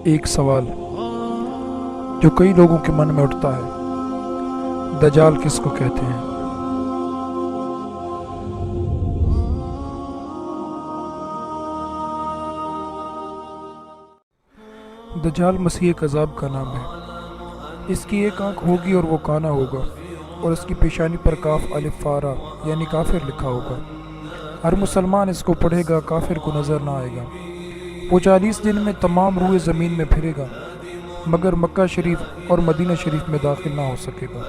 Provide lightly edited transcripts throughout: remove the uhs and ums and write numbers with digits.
ایک سوال جو کئی لوگوں کے من میں اٹھتا ہے، دجال کس کو کہتے ہیں؟ دجال مسیح کذاب کا نام ہے۔ اس کی ایک آنکھ ہوگی اور وہ کانا ہوگا، اور اس کی پیشانی پر کاف الف فارا یعنی کافر لکھا ہوگا۔ ہر مسلمان اس کو پڑھے گا، کافر کو نظر نہ آئے گا۔ وہ 40 دن میں تمام روئے زمین میں پھرے گا، مگر مکہ شریف اور مدینہ شریف میں داخل نہ ہو سکے گا۔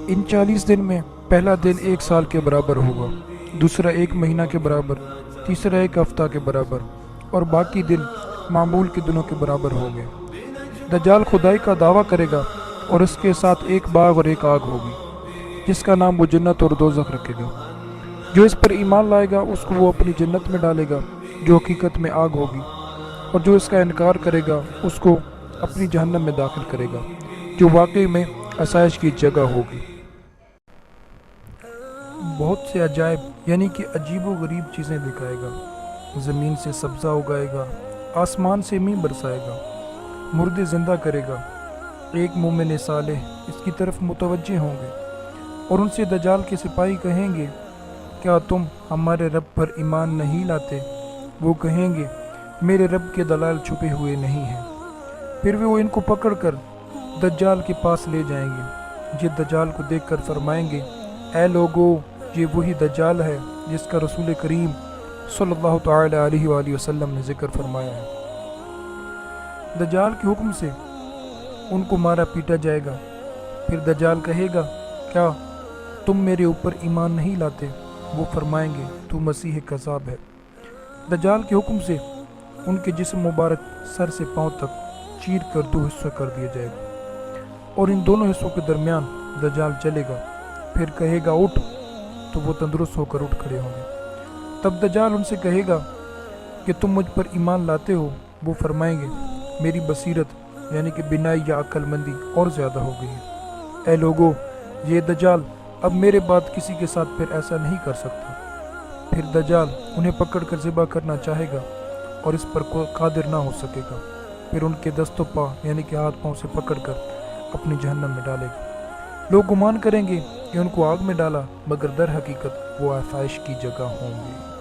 ان 40 دن میں پہلا دن 1 سال کے برابر ہوگا، دوسرا 1 مہینہ کے برابر، تیسرا 1 ہفتہ کے برابر، اور باقی دن معمول کے دنوں کے برابر ہوں گے۔ دجال خدائی کا دعویٰ کرے گا، اور اس کے ساتھ 1 باغ اور 1 آگ ہوگی، جس کا نام وہ جنت اور دوزخ رکھے گا۔ جو اس پر ایمان لائے گا اس کو وہ اپنی جنت میں ڈالے گا، جو حقیقت میں آگ ہوگی، اور جو اس کا انکار کرے گا اس کو اپنی جہنم میں داخل کرے گا، جو واقعی میں آسائش کی جگہ ہوگی۔ بہت سے عجائب یعنی کہ عجیب و غریب چیزیں دکھائے گا۔ زمین سے سبزہ اگائے گا، آسمان سے مینہ برسائے گا، مردے زندہ کرے گا۔ ایک مومن صالح اس کی طرف متوجہ ہوں گے، اور ان سے دجال کے سپاہی کہیں گے، کیا تم ہمارے رب پر ایمان نہیں لاتے؟ وہ کہیں گے، میرے رب کے دلائل چھپے ہوئے نہیں ہیں۔ پھر وہ ان کو پکڑ کر دجال کے پاس لے جائیں گے۔ یہ دجال کو دیکھ کر فرمائیں گے، اے لوگو، یہ وہی دجال ہے جس کا رسول کریم صلی اللہ تعالی علیہ وآلہ وسلم نے ذکر فرمایا ہے۔ دجال کے حکم سے ان کو مارا پیٹا جائے گا۔ پھر دجال کہے گا، کیا تم میرے اوپر ایمان نہیں لاتے؟ وہ فرمائیں گے، تو مسیح کذاب ہے۔ دجال کے حکم سے ان کے جسم مبارک سر سے پاؤں تک چیر کر 2 حصوں کر دیا جائے گا، اور ان دونوں حصوں کے درمیان دجال چلے گا۔ پھر کہے گا، اٹھ، تو وہ تندرست ہو کر اٹھ کھڑے ہوں گے۔ تب دجال ان سے کہے گا کہ تم مجھ پر ایمان لاتے ہو؟ وہ فرمائیں گے، میری بصیرت یعنی کہ بینائی یا عقل مندی اور زیادہ ہو گئی ہے۔ اے لوگو، یہ دجال اب میرے بعد کسی کے ساتھ پھر ایسا نہیں کر سکتا۔ پھر دجال انہیں پکڑ کر ذبح کرنا چاہے گا، اور اس پر کوئی قادر نہ ہو سکے گا۔ پھر ان کے دست و پا یعنی کہ ہاتھ پاؤں سے پکڑ کر اپنی جہنم میں ڈالے گا۔ لوگ گمان کریں گے کہ ان کو آگ میں ڈالا، مگر در حقیقت وہ آسائش کی جگہ ہوں گے۔